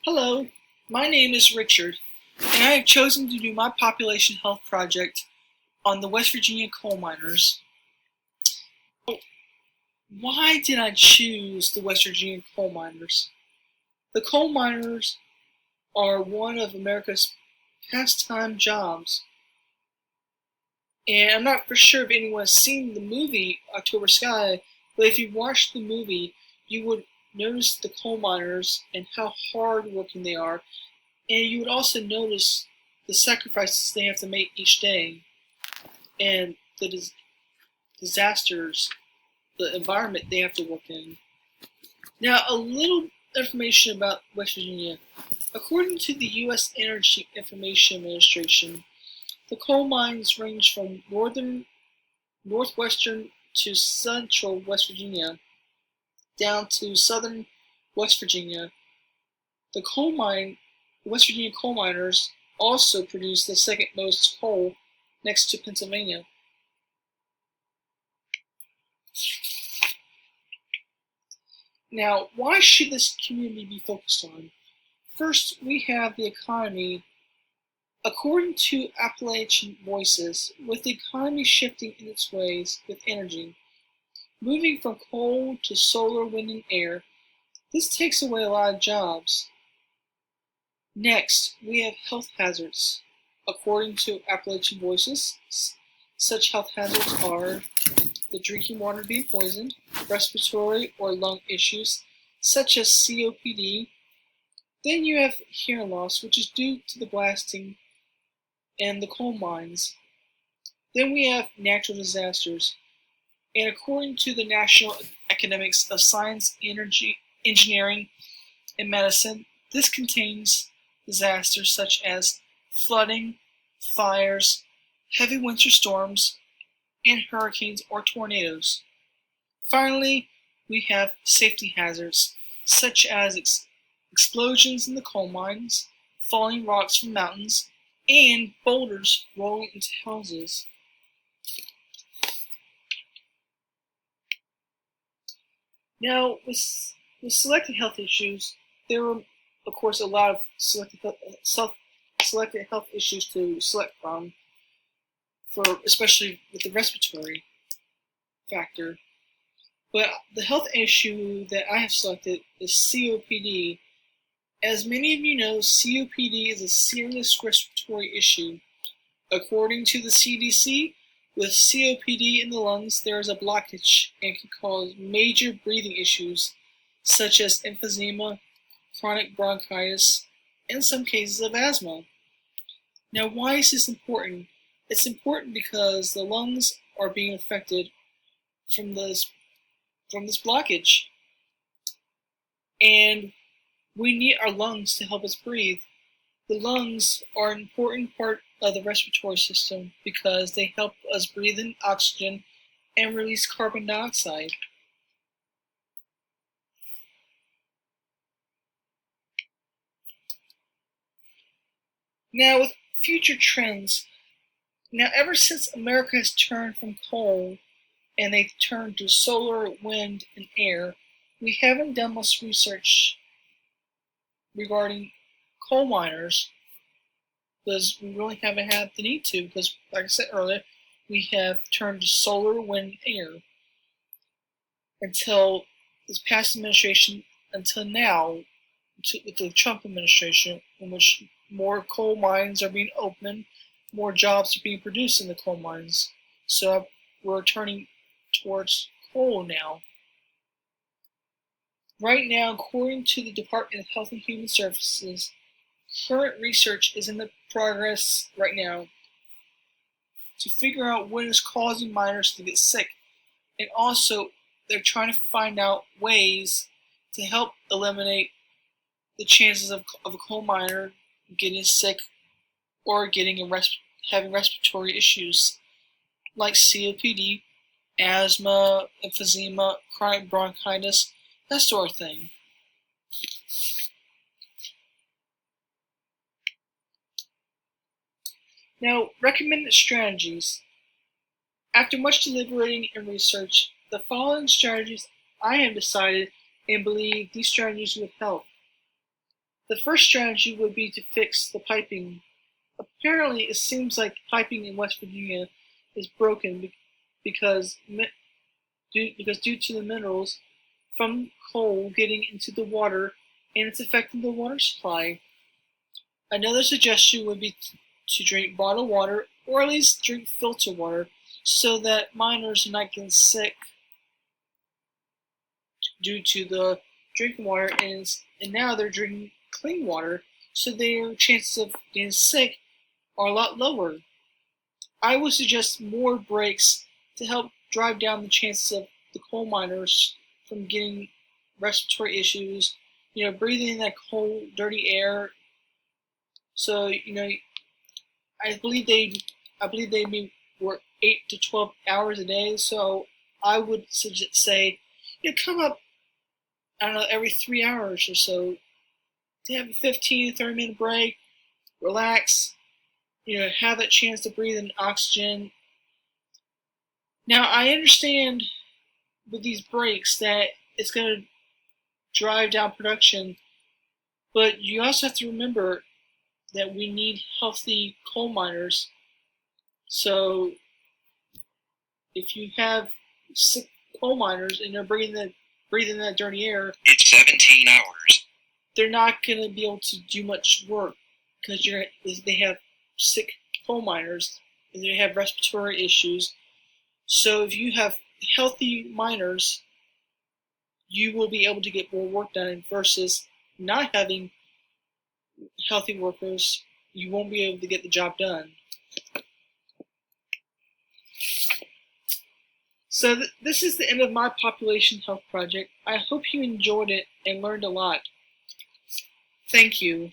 Hello, my name is Richard, and I have chosen to do my population health project on the West Virginia coal miners. Why did I choose the West Virginia coal miners? The coal miners are one of America's pastime jobs, and I'm not for sure if anyone has seen the movie October Sky, but if you watched the movie, you would notice the coal miners and how hard working they are, and you would also notice the sacrifices they have to make each day and the disasters, the environment they have to work in. Now, a little information about West Virginia. According to the U.S. Energy Information Administration, the coal mines range from northwestern to central West Virginia, down to southern West Virginia. West Virginia coal miners also produce the second most coal next to Pennsylvania. Now, why should this community be focused on? First, we have the economy. According to Appalachian Voices, with the economy shifting in its ways with energy, moving from coal to solar, wind, and air, this takes away a lot of jobs. Next, we have health hazards. According to Appalachian Voices, such health hazards are the drinking water being poisoned, respiratory or lung issues such as COPD. Then you have hearing loss, which is due to the blasting and the coal mines. Then we have natural disasters. And according to the National Academics of Science, Energy, Engineering, and Medicine, this contains disasters such as flooding, fires, heavy winter storms, and hurricanes or tornadoes. Finally, we have safety hazards such as explosions in the coal mines, falling rocks from mountains, and boulders rolling into houses. Now, with selected health issues, there are, of course, a lot of selected health issues to select from, especially with the respiratory factor. But the health issue that I have selected is COPD. As many of you know, COPD is a serious respiratory issue. According to the CDC, with COPD in the lungs, there is a blockage and can cause major breathing issues such as emphysema, chronic bronchitis, and some cases of asthma. Now, why is this important? It's important because the lungs are being affected from this blockage, and we need our lungs to help us breathe. The lungs are an important part of the respiratory system because they help us breathe in oxygen and release carbon dioxide. Now, with future trends, ever since America has turned from coal and they've turned to solar, wind, and air, we haven't done much research regarding coal miners because we really haven't had the need to, because like I said earlier, we have turned to solar, wind, and air until this past administration, until now, with the Trump administration, in which more coal mines are being opened, more jobs are being produced in the coal mines. So we're turning towards coal now. Right now, according to the Department of Health and Human Services, current research is in the progress right now to figure out what is causing miners to get sick. And also, they're trying to find out ways to help eliminate the chances of a coal miner getting sick or having respiratory issues like COPD, asthma, emphysema, chronic bronchitis, that sort of thing. Now, recommended strategies. After much deliberating and research, the following strategies I have decided and believe these strategies would help. The first strategy would be to fix the piping. Apparently, it seems like piping in West Virginia is broken because due to the minerals from coal getting into the water, and it's affecting the water supply. Another suggestion would be to drink bottled water, or at least drink filtered water, so that miners are not getting sick due to the drinking water, and now they're drinking clean water, so their chances of getting sick are a lot lower. I would suggest more breaks to help drive down the chances of the coal miners from getting respiratory issues, breathing in that cold, dirty air. So, I believe they may work 8 to 12 hours a day. So I would say, come up, I don't know, every 3 hours or so. To have a 15 to 30-minute break, relax, have that chance to breathe in oxygen. Now, I understand with these breaks that it's going to drive down production, but you also have to remember that we need healthy coal miners. So if you have sick coal miners and they're breathing that dirty air, it's 17 hours. They're not going to be able to do much work because they have sick coal miners and they have respiratory issues. So if you have healthy miners, you will be able to get more work done versus not having healthy workers. You won't be able to get the job done. So this is the end of my population health project. I hope you enjoyed it and learned a lot. Thank you.